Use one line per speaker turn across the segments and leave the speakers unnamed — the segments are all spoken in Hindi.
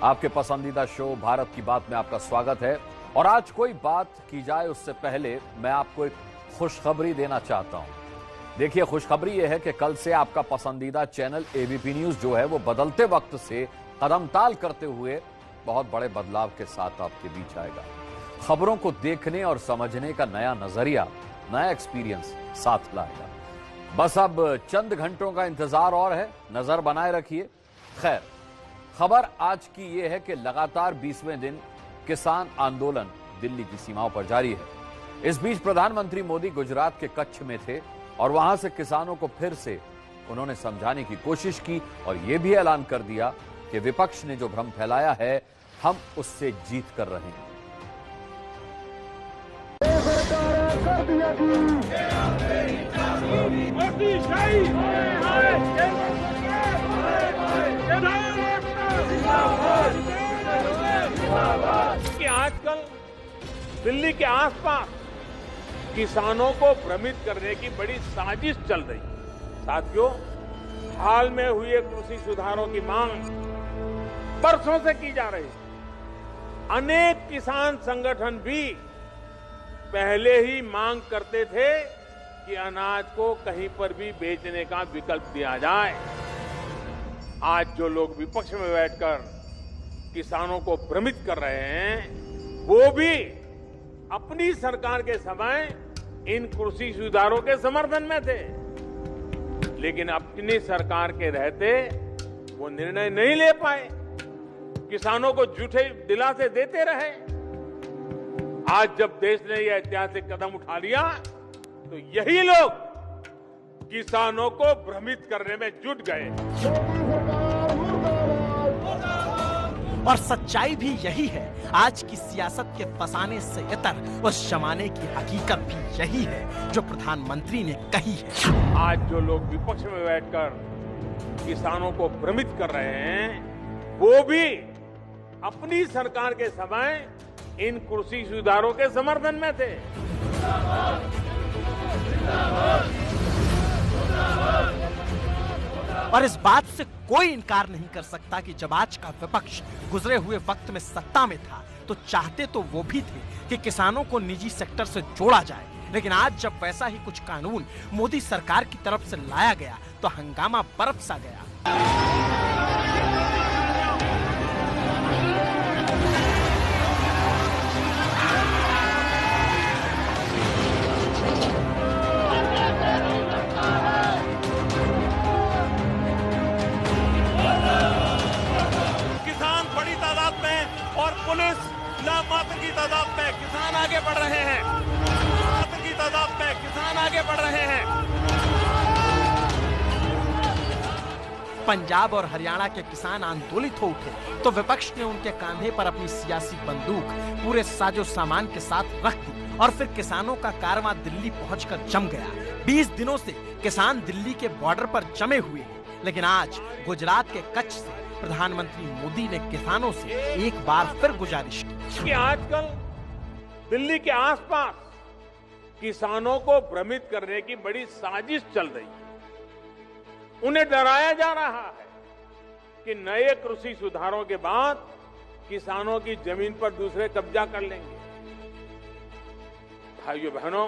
आपके पसंदीदा शो भारत की बात में आपका स्वागत है। और आज कोई बात की जाए उससे पहले मैं आपको एक खुशखबरी देना चाहता हूं। देखिए, खुशखबरी यह है कि कल से आपका पसंदीदा चैनल एबीपी न्यूज जो है वो बदलते वक्त से कदमताल करते हुए बहुत बड़े बदलाव के साथ आपके बीच आएगा। खबरों को देखने और समझने का नया नजरिया, नया एक्सपीरियंस साथ लाएगा। बस अब चंद घंटों का इंतजार और है, नजर बनाए रखिए। खैर, खबर आज की यह है कि लगातार 20वें दिन किसान आंदोलन दिल्ली की सीमाओं पर जारी है। इस बीच प्रधानमंत्री मोदी गुजरात के कच्छ में थे और वहां से किसानों को फिर से उन्होंने समझाने की कोशिश की और यह भी ऐलान कर दिया कि विपक्ष ने जो भ्रम फैलाया है, हम उससे जीत कर रहे हैं।
कि आजकल दिल्ली के आसपास किसानों को भ्रमित करने की बड़ी साजिश चल रही है। साथियों, हाल में हुए कृषि सुधारों की मांग बरसों से की जा रही है। अनेक किसान संगठन भी पहले ही मांग करते थे कि अनाज को कहीं पर भी बेचने का विकल्प दिया जाए। आज जो लोग विपक्ष में बैठकर किसानों को भ्रमित कर रहे हैं, वो भी अपनी सरकार के समय इन कृषि सुधारों के समर्थन में थे, लेकिन अपनी सरकार के रहते वो निर्णय नहीं ले पाए, किसानों को झूठे दिलासे देते रहे। आज जब देश ने यह ऐतिहासिक कदम उठा लिया तो यही लोग किसानों को भ्रमित करने में जुट गए।
और सच्चाई भी यही है। आज की सियासत के फसाने से इतर उस जमाने की हकीकत भी यही है जो प्रधानमंत्री ने कही है।
आज जो लोग विपक्ष में बैठकर किसानों को भ्रमित कर रहे हैं, वो भी अपनी सरकार के समय इन कृषि सुधारों के समर्थन में थे।
और इस बात से कोई इनकार नहीं कर सकता कि जब आज का विपक्ष गुजरे हुए वक्त में सत्ता में था तो चाहते तो वो भी थे कि किसानों को निजी सेक्टर से जोड़ा जाए, लेकिन आज जब वैसा ही कुछ कानून मोदी सरकार की तरफ से लाया गया तो हंगामा बरफ सा गया।
और पुलिस लामात्र की तादाद में, किसान आगे बढ़ रहे हैं। लामात्र की तादाद में किसान आगे बढ़ रहे हैं।
पंजाब और हरियाणा के किसान आंदोलित हो उठे तो विपक्ष ने उनके कांधे पर अपनी सियासी बंदूक पूरे साजो सामान के साथ रख दी और फिर किसानों का कारवां दिल्ली पहुंचकर जम गया। 20 दिनों से किसान दिल्ली के बॉर्डर पर जमे हुए हैं, लेकिन आज गुजरात के कच्छ से प्रधानमंत्री मोदी ने किसानों से एक बार फिर गुजारिश की
कि आजकल दिल्ली के आसपास किसानों को भ्रमित करने की बड़ी साजिश चल रही है। उन्हें डराया जा रहा है कि नए कृषि सुधारों के बाद किसानों की जमीन पर दूसरे कब्जा कर लेंगे। भाइयों बहनों,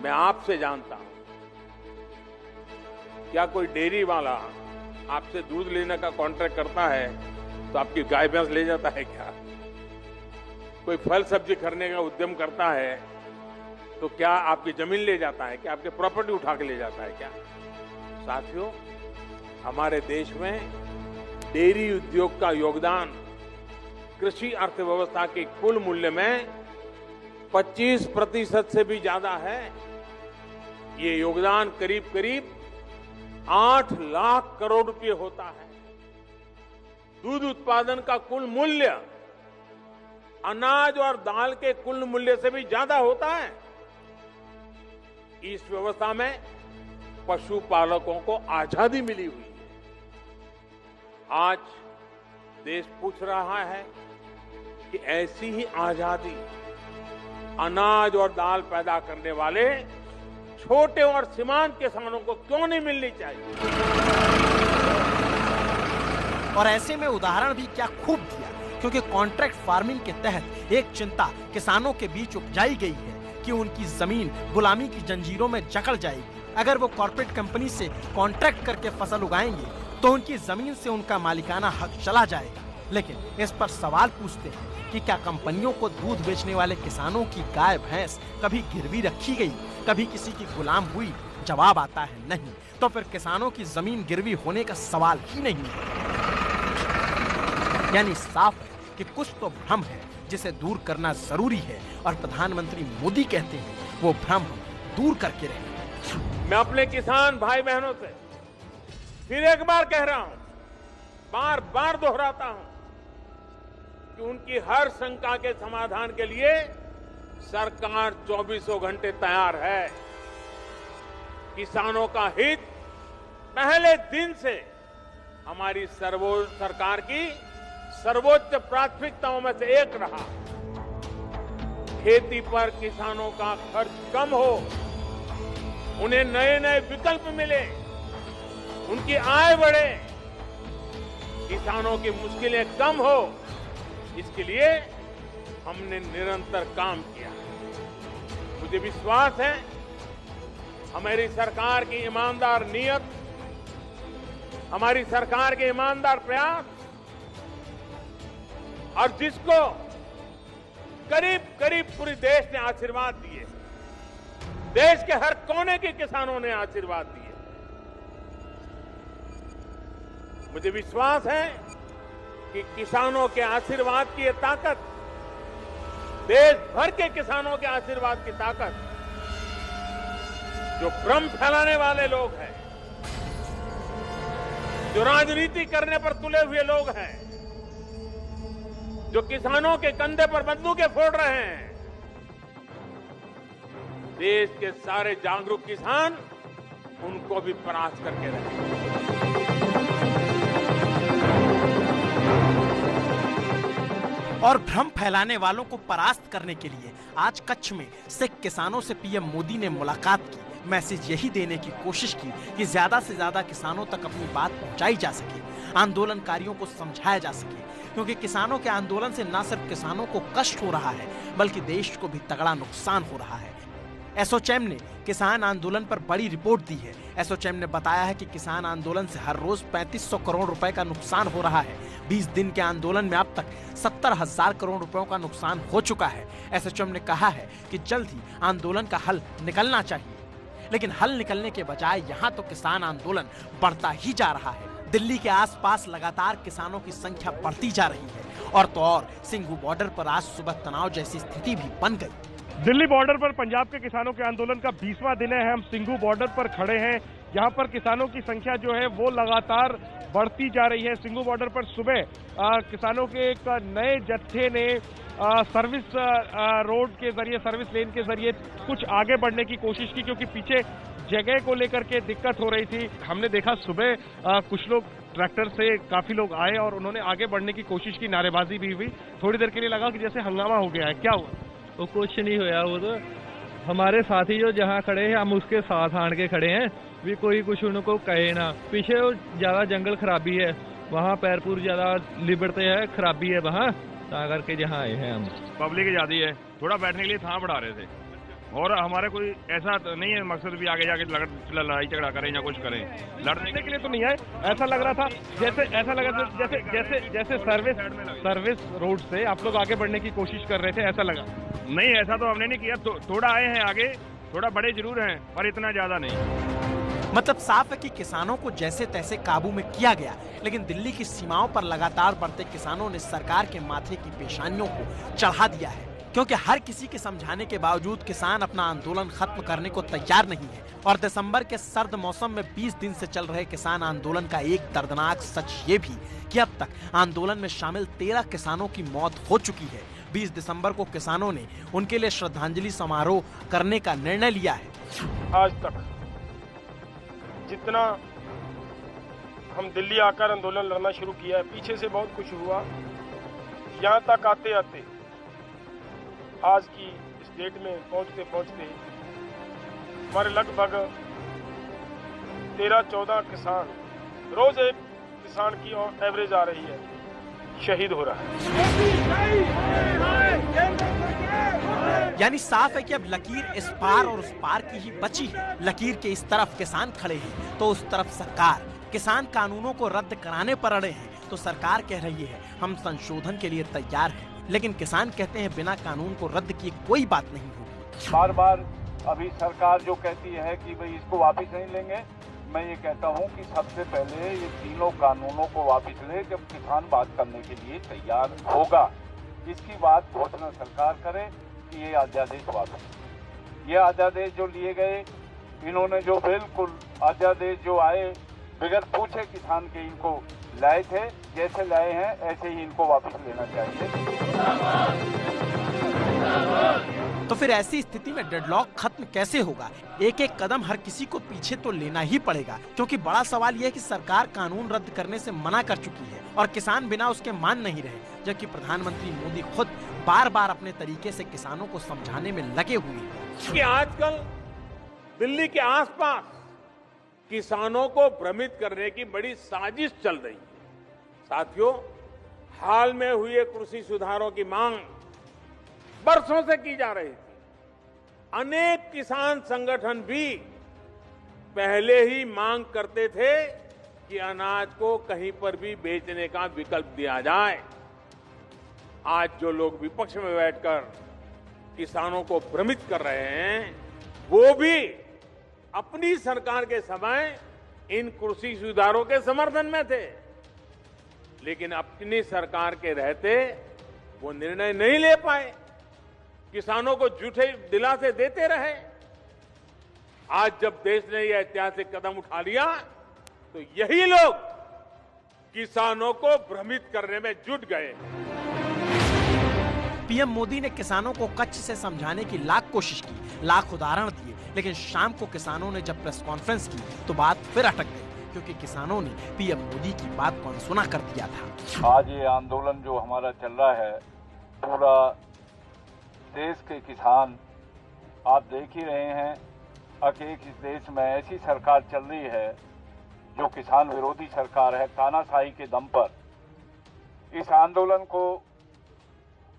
मैं आपसे जानता हूं, क्या कोई डेयरी वाला आपसे दूध लेने का कॉन्ट्रैक्ट करता है तो आपकी गाय भैंस ले जाता है क्या? कोई फल सब्जी खरीदने का उद्यम करता है तो क्या आपकी जमीन ले जाता है, क्या आपके प्रॉपर्टी उठा के ले जाता है क्या? साथियों, हमारे देश में डेयरी उद्योग का योगदान कृषि अर्थव्यवस्था के कुल मूल्य में 25% से भी ज्यादा है। ये योगदान करीब करीब 8 लाख करोड़ रुपए होता है। दूध उत्पादन का कुल मूल्य अनाज और दाल के कुल मूल्य से भी ज्यादा होता है। इस व्यवस्था में पशुपालकों को आजादी मिली हुई है। आज देश पूछ रहा है कि ऐसी ही आजादी अनाज और दाल पैदा करने वाले छोटे और सीमांत किसानों को क्यों नहीं मिलनी चाहिए?
और ऐसे में उदाहरण भी क्या खूब दिया, क्योंकि कॉन्ट्रैक्ट फार्मिंग के तहत एक चिंता किसानों के बीच उपजाई गई है कि उनकी जमीन गुलामी की जंजीरों में जकड़ जाएगी। अगर वो कॉर्पोरेट कंपनी से कॉन्ट्रैक्ट करके फसल उगाएंगे तो उनकी जमीन से उनका मालिकाना हक चला जाएगा। लेकिन इस पर सवाल पूछते हैं कि क्या कंपनियों को दूध बेचने वाले किसानों की गाय भैंस कभी गिरवी रखी गई, कभी किसी की गुलाम हुई? जवाब आता है नहीं। तो फिर किसानों की जमीन गिरवी होने का सवाल ही नहीं है। यानी साफ है कि कुछ तो भ्रम है जिसे दूर करना जरूरी है, और प्रधानमंत्री मोदी कहते हैं वो भ्रम दूर करके रहेंगे।
मैं अपने किसान भाई बहनों से फिर एक बार कह रहा हूं, बार बार दोहराता हूं कि उनकी हर शंका के समाधान के लिए सरकार 24 घंटे तैयार है। किसानों का हित पहले दिन से हमारी सरकार की सर्वोच्च प्राथमिकताओं में से एक रहा। खेती पर किसानों का खर्च कम हो, उन्हें नए नए विकल्प मिले, उनकी आय बढ़े, किसानों की मुश्किलें कम हो, इसके लिए हमने निरंतर काम किया। मुझे विश्वास है हमारी सरकार की ईमानदार नीयत, हमारी सरकार के ईमानदार प्रयास, और जिसको करीब करीब पूरे देश ने आशीर्वाद दिए, देश के हर कोने के किसानों ने आशीर्वाद दिए। मुझे विश्वास है कि किसानों के आशीर्वाद की ये ताकत, देश भर के किसानों के आशीर्वाद की ताकत, जो भ्रम फैलाने वाले लोग हैं, जो राजनीति करने पर तुले हुए लोग हैं, जो किसानों के कंधे पर बंदूकें फोड़ रहे हैं, देश के सारे जागरूक किसान उनको भी परास्त करके रहेंगे।
और भ्रम फैलाने वालों को परास्त करने के लिए आज कच्छ में सिख किसानों से पीएम मोदी ने मुलाकात की। मैसेज यही देने की कोशिश की कि ज्यादा से ज्यादा किसानों तक अपनी बात पहुंचाई जा सके, आंदोलनकारियों को समझाया जा सके, क्योंकि किसानों के आंदोलन से न सिर्फ किसानों को कष्ट हो रहा है बल्कि देश को भी तगड़ा नुकसान हो रहा है। एसोचैम ने किसान आंदोलन पर बड़ी रिपोर्ट दी है। एसोचैम ने बताया है कि किसान आंदोलन से हर रोज 3500 करोड़ रुपए का नुकसान हो रहा है। 20 दिन के आंदोलन में अब तक 70,000 करोड़ रुपयों का नुकसान हो चुका है। एसोचैम ने कहा है कि जल्द ही आंदोलन का हल निकलना चाहिए, लेकिन हल निकलने के बजाय यहाँ तो किसान आंदोलन बढ़ता ही जा रहा है। दिल्ली के आसपास लगातार किसानों की संख्या बढ़ती जा रही है, और तो और सिंघू बॉर्डर पर आज सुबह तनाव जैसी स्थिति भी बन गई।
दिल्ली बॉर्डर पर पंजाब के किसानों के आंदोलन का 20वां दिन है। हम सिंघू बॉर्डर पर खड़े हैं। यहाँ पर किसानों की संख्या जो है वो लगातार बढ़ती जा रही है। सिंघू बॉर्डर पर सुबह किसानों के एक नए जत्थे ने सर्विस रोड के जरिए, सर्विस लेन के जरिए कुछ आगे बढ़ने की कोशिश की, क्योंकि पीछे जगह को लेकर के दिक्कत हो रही थी। हमने देखा सुबह कुछ लोग ट्रैक्टर से, काफी लोग आए और उन्होंने आगे बढ़ने की कोशिश की, नारेबाजी भी हुई। थोड़ी देर के लिए लगा कि जैसे हंगामा हो गया है। क्या हुआ?
वो कुछ नहीं होया। वो तो हमारे साथी जो जहाँ खड़े हैं हम उसके साथ आन के खड़े हैं, भी कोई कुछ उनको कहे ना। पीछे ज्यादा जंगल खराबी है, वहाँ पैरपुर ज्यादा लिबड़ते है, खराबी है वहाँ, ता करके जहाँ आए हैं हम।
पब्लिक ज्यादा है, थोड़ा बैठने के लिए थां बढ़ा रहे थे, और हमारे कोई ऐसा तो नहीं है मकसद भी आगे जाके लड़ाई झगड़ा करें या कुछ करें। लड़ने के लिए तो नहीं आए। ऐसा लग रहा था जैसे सर्विस रोड से आप लोग आगे बढ़ने की कोशिश कर रहे थे, ऐसा लगा। नहीं, ऐसा तो हमने नहीं किया। थोड़ा आए हैं आगे, थोड़ा बड़े जरूर हैं, पर इतना ज्यादा नहीं।
मतलब साफ है कि किसानों को जैसे तैसे काबू में किया गया, लेकिन दिल्ली की सीमाओं पर लगातार बढ़ते किसानों ने सरकार के माथे की पेशानियों को चढ़ा दिया है, क्योंकि हर किसी के समझाने के बावजूद किसान अपना आंदोलन खत्म करने को तैयार नहीं है। और दिसंबर के सर्द मौसम में 20 दिन से चल रहे किसान आंदोलन का एक दर्दनाक सच ये भी कि अब तक आंदोलन में शामिल 13 किसानों की मौत हो चुकी है। 20 दिसंबर को किसानों ने उनके लिए श्रद्धांजलि समारोह करने का निर्णय लिया है।
आज तक जितना हम दिल्ली आकर आंदोलन लड़ना शुरू किया है, पीछे से बहुत कुछ हुआ, यहाँ तक आते आते आज की इस डेट में पहुंचते पहुंचते हमारे लगभग 13-14 किसान रोज एक किसान की एवरेज आ रही है, शहीद हो रहा है।
यानी साफ है कि अब लकीर इस पार और उस पार की ही बची है। लकीर के इस तरफ किसान खड़े हैं तो उस तरफ सरकार। किसान कानूनों को रद्द कराने पर अड़े हैं तो सरकार कह रही है हम संशोधन के लिए तैयार हैं, लेकिन किसान कहते हैं बिना कानून को रद्द किए कोई बात नहीं होगी।
बार बार अभी सरकार जो कहती है कि भाई इसको वापस नहीं लेंगे, मैं ये कहता हूँ कि सबसे पहले ये तीनों कानूनों को वापस ले जब किसान बात करने के लिए तैयार होगा। इसकी बात घोषणा सरकार करे कि ये अध्यादेश वापस। ये अध्यादेश जो लिए गए, इन्होंने जो बिल्कुल अध्यादेश जो आए बगैर पूछे किसान के इनको लाए थे, जैसे लाए हैं ऐसे ही इनको वापस लेना चाहिए।
तो फिर ऐसी स्थिति में डेडलॉक खत्म कैसे होगा? एक एक कदम हर किसी को पीछे तो लेना ही पड़ेगा, क्योंकि बड़ा सवाल यह है कि सरकार कानून रद्द करने से मना कर चुकी है और किसान बिना उसके मान नहीं रहे, जबकि प्रधानमंत्री मोदी खुद बार बार अपने तरीके से किसानों को समझाने में लगे हुए हैं
कि आजकल दिल्ली के आसपास किसानों को भ्रमित करने की बड़ी साजिश चल रही है। साथियों, हाल में हुए कृषि सुधारों की मांग बरसों से की जा रही थी। अनेक किसान संगठन भी पहले ही मांग करते थे कि अनाज को कहीं पर भी बेचने का विकल्प दिया जाए। आज जो लोग विपक्ष में बैठकर किसानों को भ्रमित कर रहे हैं, वो भी अपनी सरकार के समय इन कृषि सुधारों के समर्थन में थे, लेकिन अपनी सरकार के रहते वो निर्णय नहीं ले पाए, किसानों को झूठे दिलासे देते रहे। आज जब देश ने यह ऐतिहासिक कदम उठा लिया तो यही लोग किसानों को भ्रमित करने में जुट गए।
पीएम मोदी ने किसानों को कच्छ से समझाने की लाख कोशिश की, लाख उदाहरण दिए, लेकिन शाम को किसानों ने जब प्रेस कॉन्फ्रेंस की तो बात फिर अटक गई, क्योंकि किसानों ने पीएम मोदी की बात को अनसुना कर दिया था।
आज ये आंदोलन जो हमारा चल रहा है, पूरा देश के किसान आप देख ही रहे हैं कि इस देश में ऐसी सरकार चल रही है जो किसान विरोधी सरकार है, तानाशाही के दम पर इस आंदोलन को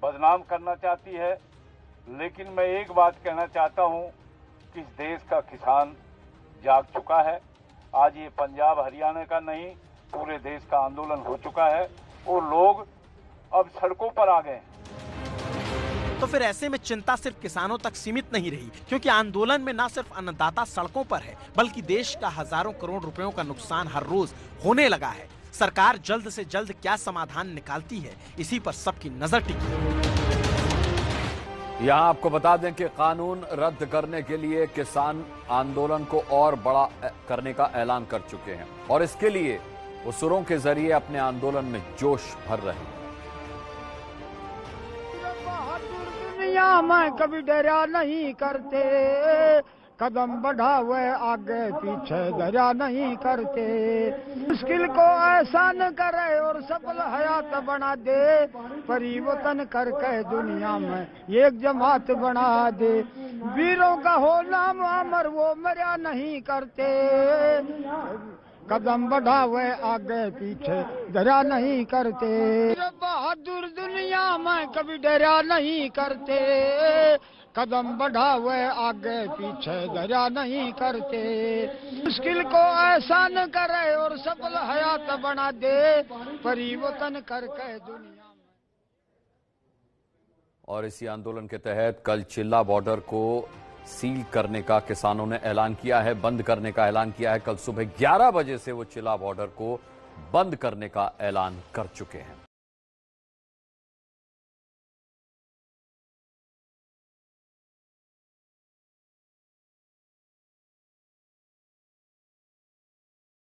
बदनाम करना चाहती है। लेकिन मैं एक बात कहना चाहता हूं कि इस देश का किसान जाग चुका है। आज ये पंजाब हरियाणा का नहीं, पूरे देश का आंदोलन हो चुका है और लोग अब सड़कों पर आ गए।
तो फिर ऐसे में चिंता सिर्फ किसानों तक सीमित नहीं रही, क्योंकि आंदोलन में न सिर्फ अन्नदाता सड़कों पर है, बल्कि देश का हजारों करोड़ रुपयों का नुकसान हर रोज होने लगा है। सरकार जल्द से जल्द क्या समाधान निकालती है, इसी पर सबकी नजर टिकी है।
यहां आपको बता दें कि कानून रद्द करने के लिए किसान आंदोलन को और बड़ा करने का ऐलान कर चुके हैं और इसके लिए वो सुरों के जरिए अपने आंदोलन में जोश भर रहे हैं।
दुनिया में कभी डरा नहीं करते, कदम बढ़ावे आगे पीछे डरा नहीं करते। मुश्किल को आसान करे और सफल हयात बना दे, परिवर्तन करके दुनिया में एक जमात बना दे। वीरों का हो नाम अमर, वो मरा नहीं करते, कदम बढ़ावे आगे पीछे डरा नहीं करते। बहादुर दुनिया में कभी डरा नहीं करते, कदम बढ़ावे आगे पीछे डरा नहीं करते। मुश्किल को आसान करे और सफल हयात बना दे, परिवर्तन करके दुनिया में।
और इसी आंदोलन के तहत कल चिल्ला बॉर्डर को सील करने का किसानों ने ऐलान किया है, बंद करने का ऐलान किया है। कल सुबह 11 बजे से वो चिल्ला बॉर्डर को बंद करने का ऐलान कर चुके हैं।